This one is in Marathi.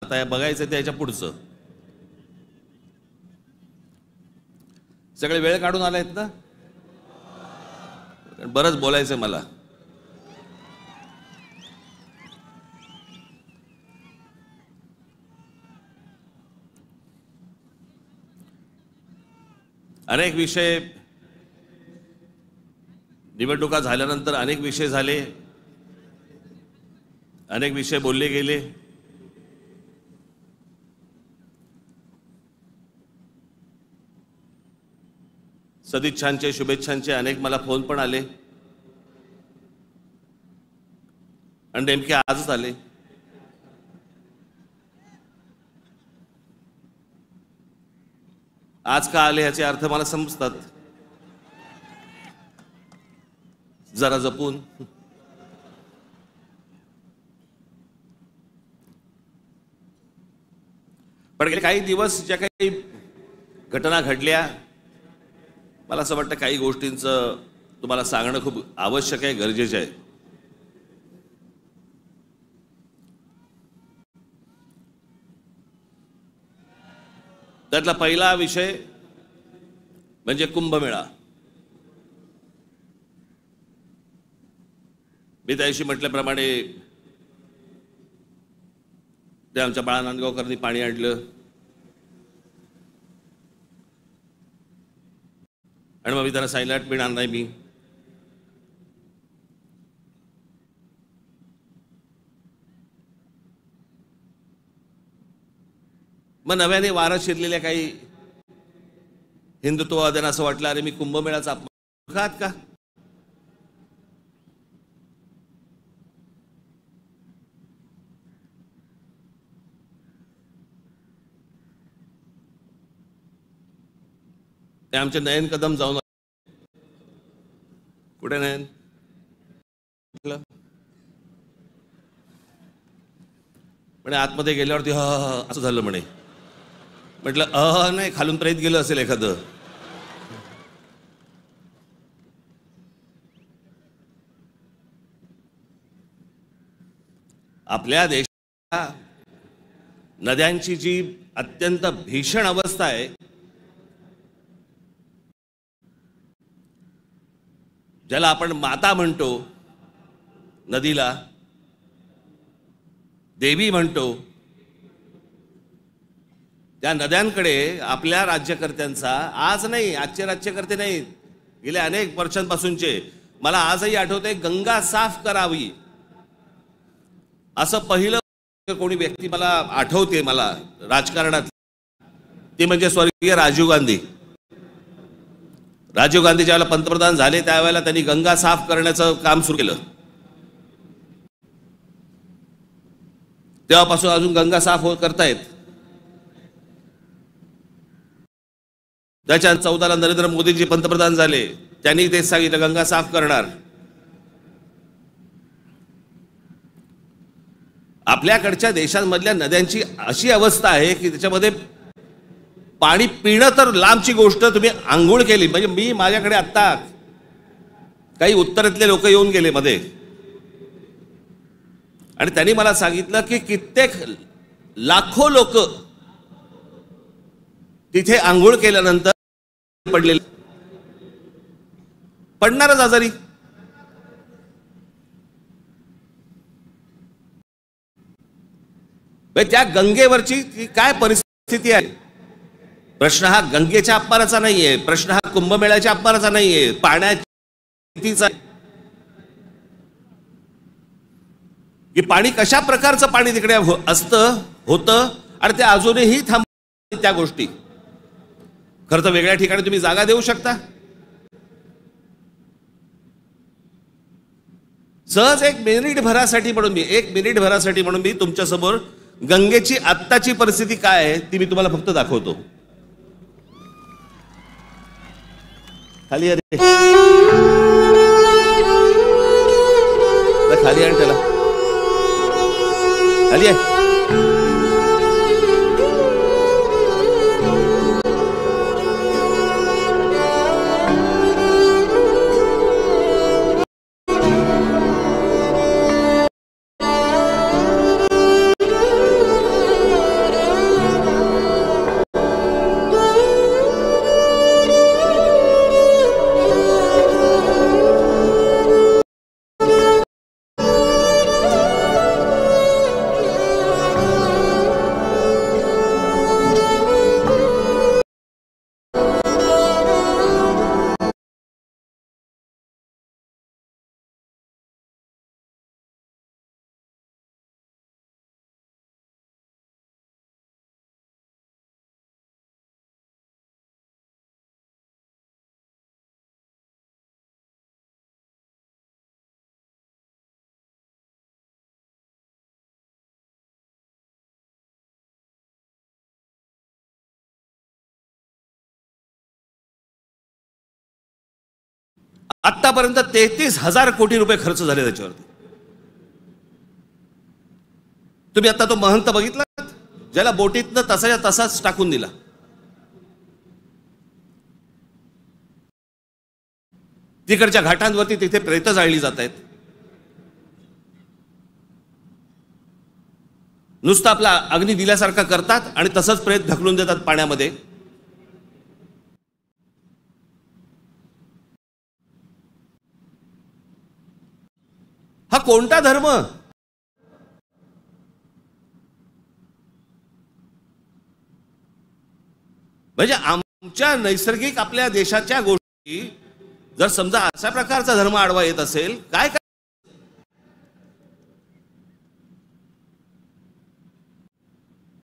आता बघायचं त्याच्या पुढचं. सगळे वेळ काढून आलायत ना? बरंच बोलायचंय मला. अनेक विषय, निवडणुका झाल्यानंतर अनेक विषय झाले, अनेक विषय बोलले गेले. सदिच्छांचे, शुभेच्छांचे अनेक मला फोन पण आले आणि नेमके आजच आले. आज का आले याचे अर्थ मला समजतात, जरा जपून. पण गेले काही दिवस ज्या काही घटना घडल्या, मला असं वाटतं काही गोष्टींचं तुम्हाला सांगणं खूप आवश्यक आहे, गरजेचं आहे. त्यातला पहिला विषय म्हणजे कुंभमेळा. मी त्याशी म्हटल्याप्रमाणे ते आमच्या बाळा नांदगावकरांनी पाणी आणलं आणि मग मी त्यांना सांगितलं पिणार नाही मी. मग नव्याने वारं शिरलेल्या काही हिंदुत्ववाद्यांना असं वाटलं, अरे मी कुंभमेळ्याचा अपमान का? ते आमचे नयन कदम जाऊन, कुठे नयन म्हणे, आतमध्ये गेल्यावरती असं झालं म्हणे. म्हटलं नाही, खालून प्रेत गेलं असेल एखादं. आपल्या देशात नद्यांची जी अत्यंत भीषण अवस्था आहे, ज्याला आपण माता म्हणतो, नदीला देवी म्हणतो, त्या नद्यांकडे आपल्या राज्यकर्त्यांचा, आज नाही, आजचे राज्यकर्ते नाही, गेल्या अनेक वर्षांपासूनचे, मला आजही आठवते, गंगा साफ करावी असं पहिलं कोणी व्यक्ती मला आठवते, मला राजकारणात, ती म्हणजे स्वर्गीय राजीव गांधी. राजीव गांधी ज्यावेळेला पंतप्रधान झाले त्यावेळेला त्यांनी गंगा साफ करण्याचं काम सुरू केलं. तेव्हापासून अजून गंगा साफ करतायत. त्याच्या 14ला नरेंद्र मोदीजी पंतप्रधान झाले, त्यांनी तेच सांगितलं, गंगा साफ करणार. आपल्याकडच्या देशांमधल्या नद्यांची अशी अवस्था आहे की त्याच्यामध्ये पाणी पिणं तर लांबची गोष्ट, तुम्ही आंघोळ केली म्हणजे, मी माझ्याकडे आत्ता काही उत्तरेतले लोक येऊन गेले मध्ये आणि त्यांनी मला सांगितलं की कित्येक लाखो लोक तिथे आंघोळ केल्यानंतर पडलेले, पडणारच आजारी. त्या गंगेवरची काय परिस्थिती आहे? प्रश्न हा गंगेच्या अपमानाचा नाहीये, प्रश्न हा कुंभमेळ्याच्या अपमानाचा नाहीये, पाण्याचा, की पाणी कशा प्रकारचं पाणी तिकडे असतं, होतं आणि ते अजूनही थांबत त्या गोष्टी. खरं तर वेगळ्या ठिकाणी तुम्ही जागा देऊ शकता. सहज एक मिनिट भरासाठी म्हणून मी तुमच्या समोर गंगेची आत्ताची परिस्थिती काय आहे ती मी तुम्हाला फक्त दाखवतो. खाली अरे खाली आण त्याला, खाली आहे. आतापर्यंत 33,000 कोटी रुपये खर्च झाले त्याच्यावरती. तुम्ही आता तो महंत बघितला ज्याला बोटीतनं तसाच्या तसाच टाकून दिला. तिकडच्या घाटांवरती तिथे प्रेतं जाळली जात आहेत. नुसतं आपला अग्नी दिल्यासारखं करतात आणि तसंच प्रेत ढकलून देतात पाण्यामध्ये. हा कोणता धर्म? म्हणजे आमच्या नैसर्गिक आपल्या देशाच्या गोष्टी जर समजा अशा प्रकारचा धर्म आडवा येत असेल, काय